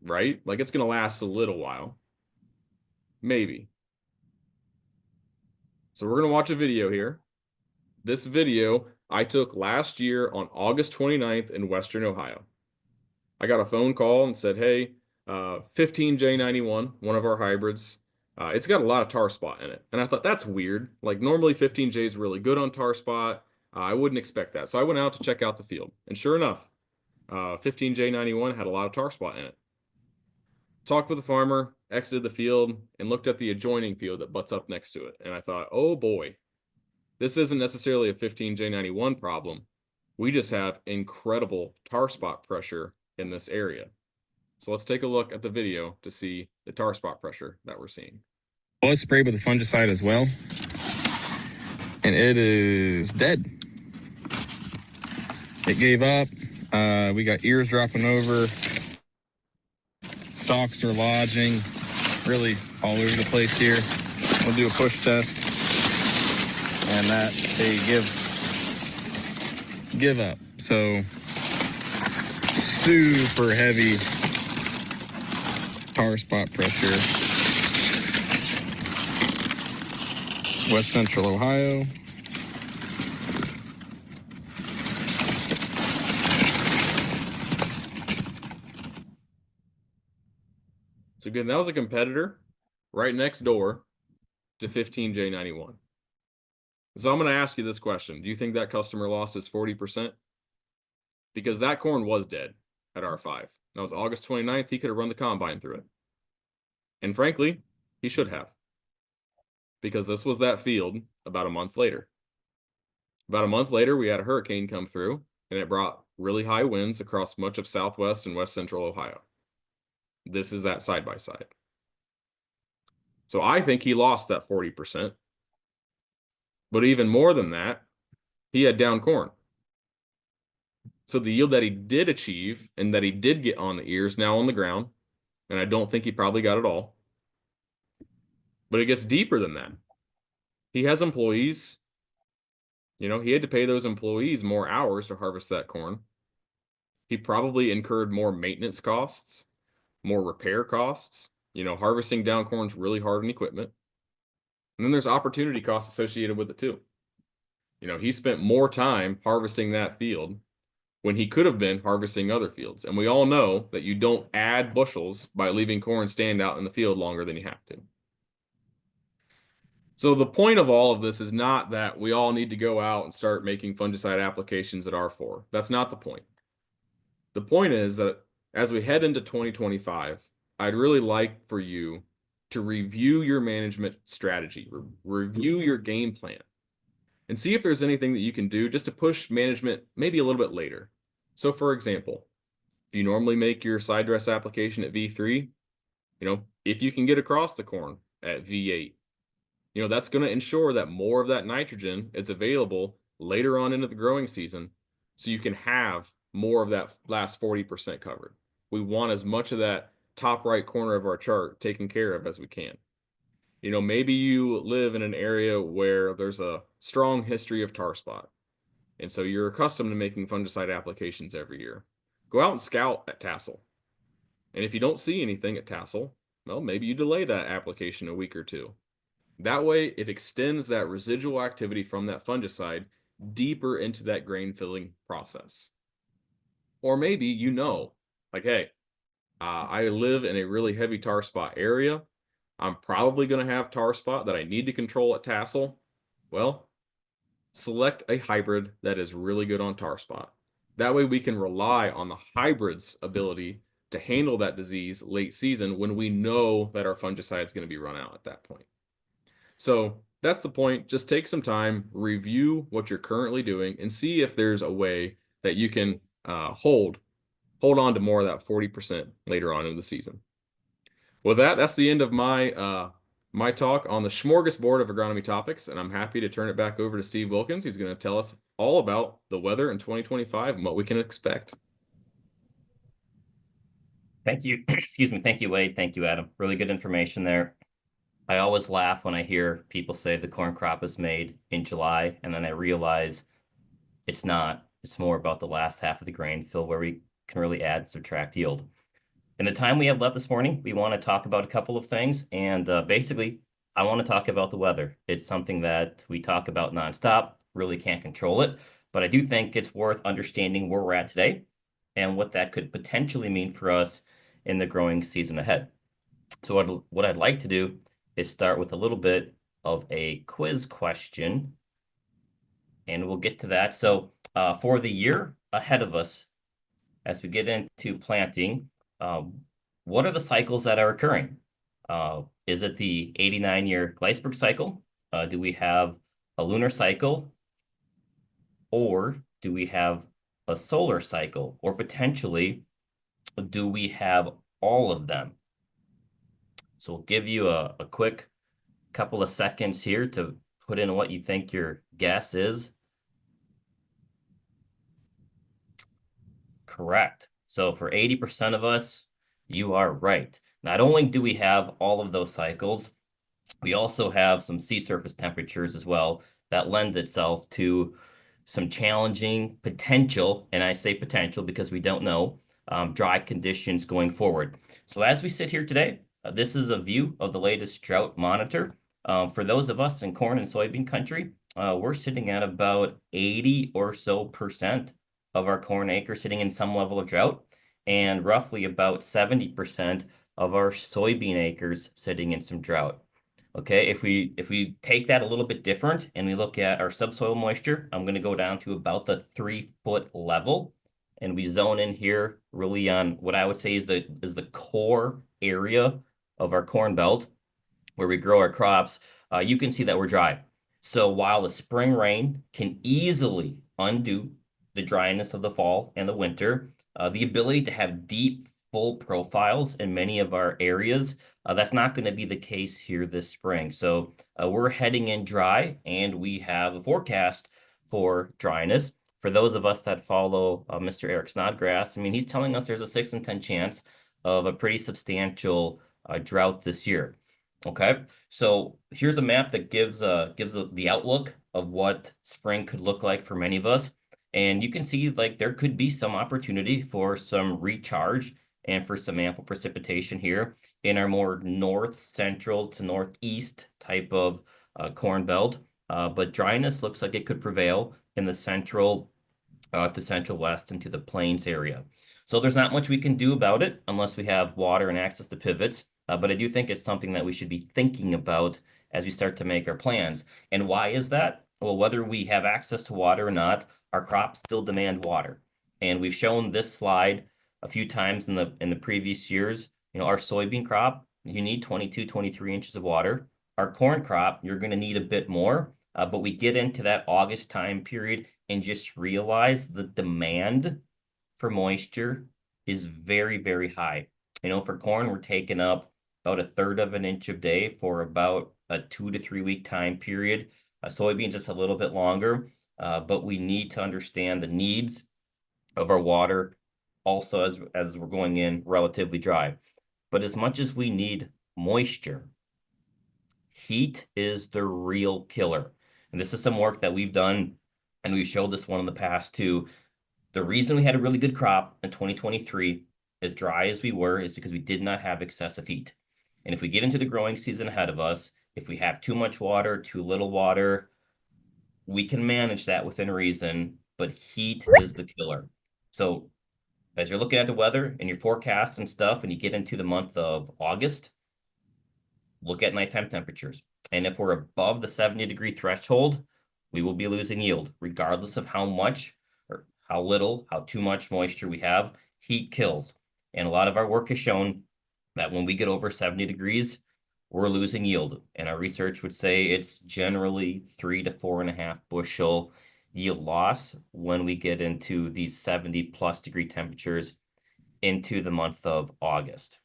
Speaker 4: right? Like it's going to last a little while. Maybe. So we're going to watch a video here. This video I took last year on August 29th in Western Ohio. I got a phone call and said, hey, 15J91, one of our hybrids, it's got a lot of tar spot in it. And I thought, that's weird. Like normally 15J is really good on tar spot. I wouldn't expect that. So I went out to check out the field. And sure enough, 15J91 had a lot of tar spot in it. Talked with the farmer, exited the field, and looked at the adjoining field that butts up next to it. And I thought, oh boy, this isn't necessarily a 15J91 problem. We just have incredible tar spot pressure in this area. So let's take a look at the video to see the tar spot pressure that we're seeing.
Speaker 5: I was sprayed with a fungicide as well, and it is dead. It gave up. We got ears dropping over. Stalks are lodging really all over the place here. We'll do a push test, and that they give give up. So super heavy tar spot pressure. West Central Ohio.
Speaker 4: So again, that was a competitor right next door to 15J91. So I'm going to ask you this question. Do you think that customer lost his 40%? Because that corn was dead at R5. That was August 29th. He could have run the combine through it. And frankly, he should have. Because this was that field about a month later. About a month later, we had a hurricane come through, and it brought really high winds across much of southwest and west central Ohio. This is that side by side. So I think he lost that 40%. But even more than that, he had down corn. So the yield that he did achieve and that he did get on the ears now on the ground, and I don't think he probably got it all. But it gets deeper than that. He has employees. You know, he had to pay those employees more hours to harvest that corn. He probably incurred more maintenance costs, more repair costs. You know, harvesting down corn's really hard on equipment. And then there's opportunity costs associated with it too. You know, he spent more time harvesting that field when he could have been harvesting other fields. And we all know that you don't add bushels by leaving corn stand out in the field longer than you have to. So the point of all of this is not that we all need to go out and start making fungicide applications at R4. That's not the point. The point is that as we head into 2025, I'd really like for you to review your management strategy, review your game plan, and see if there's anything that you can do just to push management maybe a little bit later. So for example, if you normally make your side dress application at V3, you know, if you can get across the corn at V8, you know, that's going to ensure that more of that nitrogen is available later on into the growing season so you can have more of that last 40% covered. We want as much of that top right corner of our chart taken care of as we can. You know, maybe you live in an area where there's a strong history of tar spot, and so you're accustomed to making fungicide applications every year. Go out and scout at tassel. And if you don't see anything at tassel, well, maybe you delay that application a week or two. That way, it extends that residual activity from that fungicide deeper into that grain filling process. Or maybe you know, like, hey, I live in a really heavy tar spot area. I'm probably going to have tar spot that I need to control at tassel. Well, select a hybrid that is really good on tar spot. That way we can rely on the hybrid's ability to handle that disease late season when we know that our fungicide is going to be run out at that point. So that's the point. Just take some time, review what you're currently doing, and see if there's a way that you can hold on to more of that 40% later on in the season. With that, that's the end of my my talk on the smorgasbord of agronomy topics, and I'm happy to turn it back over to Steve Wilkins, who's going to tell us all about the weather in 2025 and what we can expect.
Speaker 2: Thank you. Excuse me. Thank you, Wade. Thank you, Adam. Really good information there. I always laugh when I hear people say the corn crop is made in July, and then I realize it's not. It's more about the last half of the grain fill where we can really add, subtract yield. In the time we have left this morning, we want to talk about a couple of things, and basically, I want to talk about the weather. It's something that we talk about nonstop, really can't control it, but I do think it's worth understanding where we're at today and what that could potentially mean for us in the growing season ahead. So what I'd like to do is start with a little bit of a quiz question, and we'll get to that. So for the year ahead of us, as we get into planting, what are the cycles that are occurring? Is it the 89-year Gleisberg cycle? Do we have a lunar cycle? Or do we have a solar cycle? Or potentially, do we have all of them? So we'll give you a quick couple of seconds here to put in what you think your guess is. Correct. So for 80% of us, you are right. Not only do we have all of those cycles, we also have some sea surface temperatures as well that lend itself to some challenging potential, and I say potential because we don't know, dry conditions going forward. So as we sit here today, this is a view of the latest drought monitor. For those of us in corn and soybean country, we're sitting at about 80 or so percent of our corn acres sitting in some level of drought, and roughly about 70% of our soybean acres sitting in some drought. Okay, if we take that a little bit different and we look at our subsoil moisture, I'm going to go down to about the 3-foot level, and we zone in here really on what I would say is the core area of our corn belt where we grow our crops. You can see that we're dry. So while the spring rain can easily undo the dryness of the fall and the winter, the ability to have deep, full profiles in many of our areas, that's not going to be the case here this spring. So we're heading in dry, and we have a forecast for dryness. For those of us that follow Mr. Eric Snodgrass, I mean, he's telling us there's a 6 in 10 chance of a pretty substantial drought this year. Okay, so here's a map that gives the outlook of what spring could look like for many of us. And you can see like there could be some opportunity for some recharge and for some ample precipitation here in our more north central to northeast type of corn belt. But dryness looks like it could prevail in the central to central west into the plains area. So there's not much we can do about it unless we have water and access to pivots. But I do think it's something that we should be thinking about as we start to make our plans. And why is that? Well, whether we have access to water or not, our crops still demand water. And we've shown this slide a few times in the previous years. You know, our soybean crop, you need 22, 23 inches of water. Our corn crop, you're going to need a bit more. But we get into that August time period and just realize the demand for moisture is very, very high. You know, for corn, we're taking up about 1/3 of an inch a day for about a 2 to 3 week time period. Soybeans, it's a little bit longer, but we need to understand the needs of our water also as we're going in relatively dry. But as much as we need moisture, heat is the real killer. And this is some work that we've done, and we showed this one in the past too. The reason we had a really good crop in 2023, as dry as we were, is because we did not have excessive heat. And if we get into the growing season ahead of us, if we have too much water, too little water, we can manage that within reason, but heat is the killer. So as you're looking at the weather and your forecasts and stuff, and you get into the month of August, look at nighttime temperatures. And if we're above the 70-degree threshold, we will be losing yield, regardless of how much or how little, how too much moisture we have. Heat kills. And a lot of our work has shown that when we get over 70 degrees, we're losing yield. And our research would say it's generally 3 to 4.5 bushel yield loss when we get into these 70+ degree temperatures into the month of August.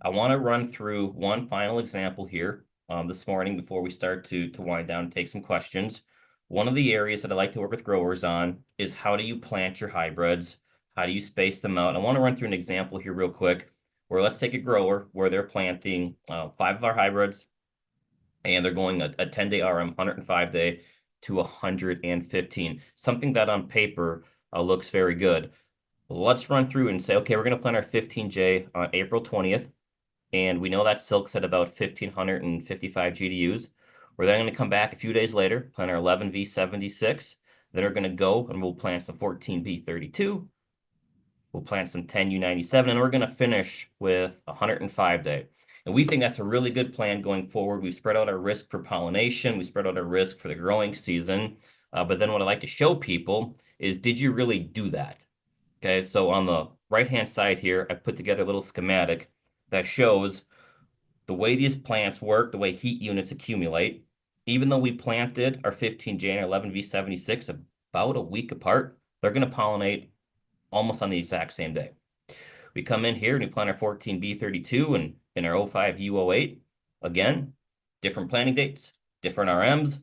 Speaker 2: I want to run through one final example here this morning before we start to wind down and take some questions. One of the areas that I like to work with growers on is how do you plant your hybrids? How do you space them out? I want to run through an example here real quick where let's take a grower where they're planting 5 of our hybrids and they're going a 10-day RM, 105 day to 115, something that on paper looks very good. Let's run through and say, okay, we're going to plant our 15J on April 20th. And we know that silk's at about 1,555 GDUs. We're then going to come back a few days later, plant our 11V76. Then we're going to go and we'll plant some 14B32. We'll plant some 10U97, and we're going to finish with 105 day. And we think that's a really good plan going forward. We spread out our risk for pollination. We spread out our risk for the growing season. But then what I like to show people is, did you really do that? Okay, so on the right-hand side here, I put together a little schematic that shows the way these plants work, the way heat units accumulate. Even though we planted our 15J and our 11V76 about a week apart, they're going to pollinate almost on the exact same day. We come in here and we plant our 14B32 and in our 05U08. Again, different planting dates, different RMs.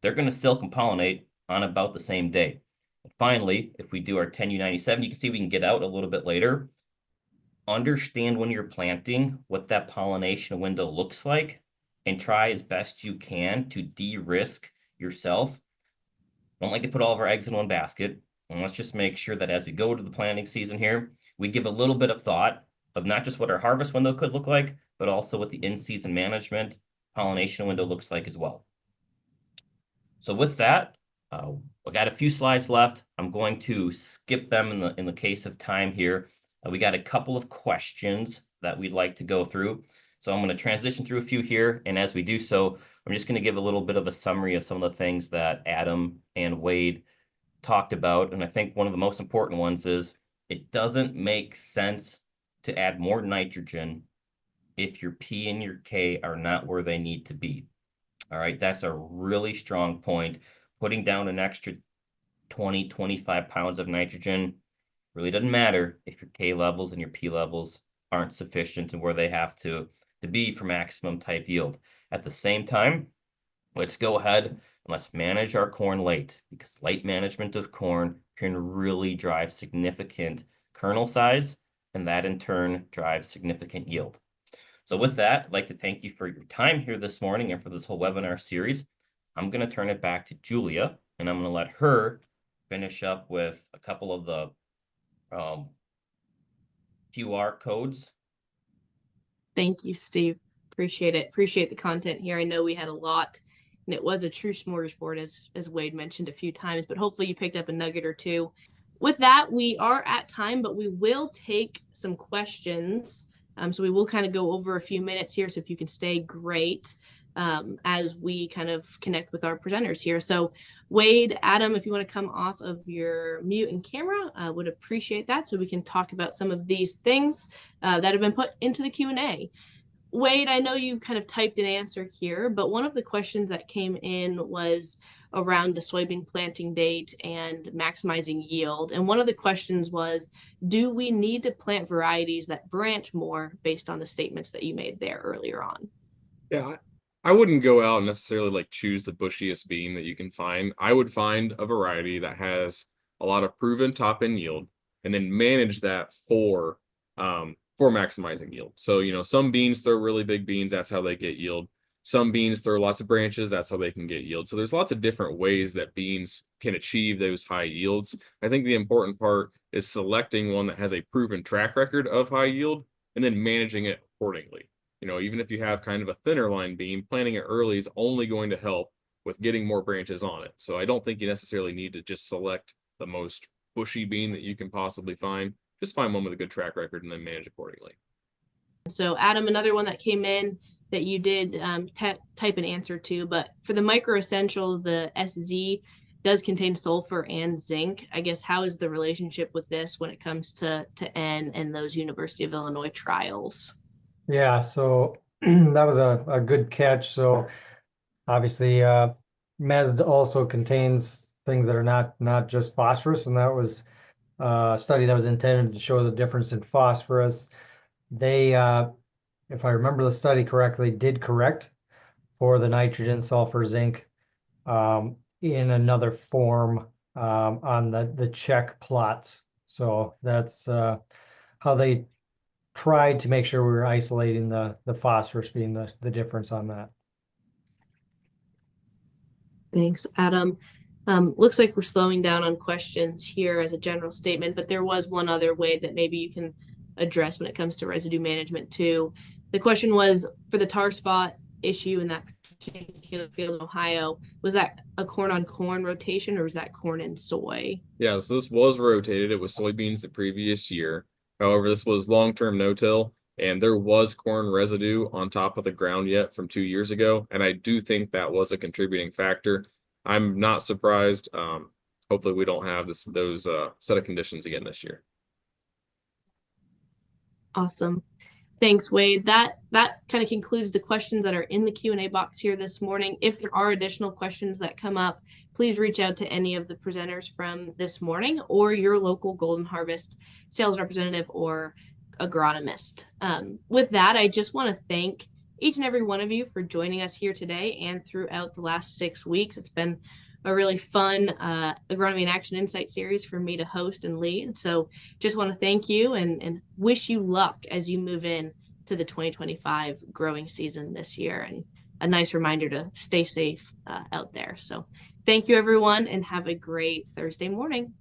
Speaker 2: They're going to silk and pollinate on about the same day. And finally, if we do our 10U97, you can see we can get out a little bit later. Understand when you're planting what that pollination window looks like and try as best you can to de-risk yourself. Don't like to put all of our eggs in one basket. And let's just make sure that as we go to the planting season here, we give a little bit of thought of not just what our harvest window could look like, but also what the in-season management pollination window looks like as well. So with that, I got a few slides left. I'm going to skip them in the case of time here. We got a couple of questions that we'd like to go through. So I'm going to transition through a few here. And as we do so, I'm just going to give a little bit of a summary of some of the things that Adam and Wade talked about. And I think one of the most important ones is it doesn't make sense to add more nitrogen if your P and your K are not where they need to be. All right, that's a really strong point. Putting down an extra 20, 25 pounds of nitrogen really doesn't matter if your K levels and your P levels aren't sufficient and where they have to be for maximum type yield. At the same time, let's go ahead and let's manage our corn late, because late management of corn can really drive significant kernel size, and that in turn drives significant yield. So with that, I'd like to thank you for your time here this morning and for this whole webinar series. I'm going to turn it back to Julia, and I'm going to let her finish up with a couple of the QR codes.
Speaker 1: Thank you, Steve. Appreciate it. Appreciate the content here. I know we had a lot, and it was a true smorgasbord, as Wade mentioned a few times, but hopefully you picked up a nugget or two. With that, we are at time, but we will take some questions. So we will kind of go over a few minutes here. So if you can stay, great, as we kind of connect with our presenters here. So Wade, Adam, if you want to come off of your mute and camera, would appreciate that, so we can talk about some of these things that have been put into the Q&A. Wade, I know you kind of typed an answer here, but one of the questions that came in was around the soybean planting date and maximizing yield. And one of the questions was, do we need to plant varieties that branch more based on the statements that you made there earlier on?
Speaker 4: Yeah, I wouldn't go out and necessarily like choose the bushiest bean that you can find. I would find a variety that has a lot of proven top end yield and then manage that for maximizing yield. So, you know, some beans throw really big beans, that's how they get yield. Some beans throw lots of branches, that's how they can get yield. So there's lots of different ways that beans can achieve those high yields. I think the important part is selecting one that has a proven track record of high yield and then managing it accordingly. You know, even if you have kind of a thinner line bean, planting it early is only going to help with getting more branches on it. So I don't think you necessarily need to just select the most bushy bean that you can possibly find. Just find one with a good track record and then manage accordingly.
Speaker 1: So Adam, another one that came in that you did type an answer to, but for the micro essential, the SZ does contain sulfur and zinc. I guess, how is the relationship with this when it comes to N and those University of Illinois trials?
Speaker 3: Yeah, so that was a good catch. So obviously MESD also contains things that are not just phosphorus, and that was a study that was intended to show the difference in phosphorus. They, if I remember the study correctly, did correct for the nitrogen, sulfur, zinc in another form on the check plots. So that's how they tried to make sure we were isolating the phosphorus being the difference on that.
Speaker 1: Thanks, Adam. Looks like we're slowing down on questions here as a general statement, but there was one other way that maybe you can address when it comes to residue management too. The question was, for the tar spot issue in that particular field in Ohio, was that a corn on corn rotation or was that corn and soy?
Speaker 4: Yeah, so this was rotated. It was soybeans the previous year. However, this was long-term no-till, and there was corn residue on top of the ground yet from 2 years ago. And I do think that was a contributing factor. I'm not surprised. Hopefully we don't have those set of conditions again this year.
Speaker 1: Awesome. Thanks, Wade. That kind of concludes the questions that are in the Q&A box here this morning. If there are additional questions that come up, please reach out to any of the presenters from this morning or your local Golden Harvest sales representative or agronomist. With that, I just want to thank each and every one of you for joining us here today and throughout the last 6 weeks. It's been a really fun Agronomy in Action Insight series for me to host and lead. So just want to thank you and wish you luck as you move in to the 2025 growing season this year. And a nice reminder to stay safe out there. So thank you, everyone, and have a great Thursday morning.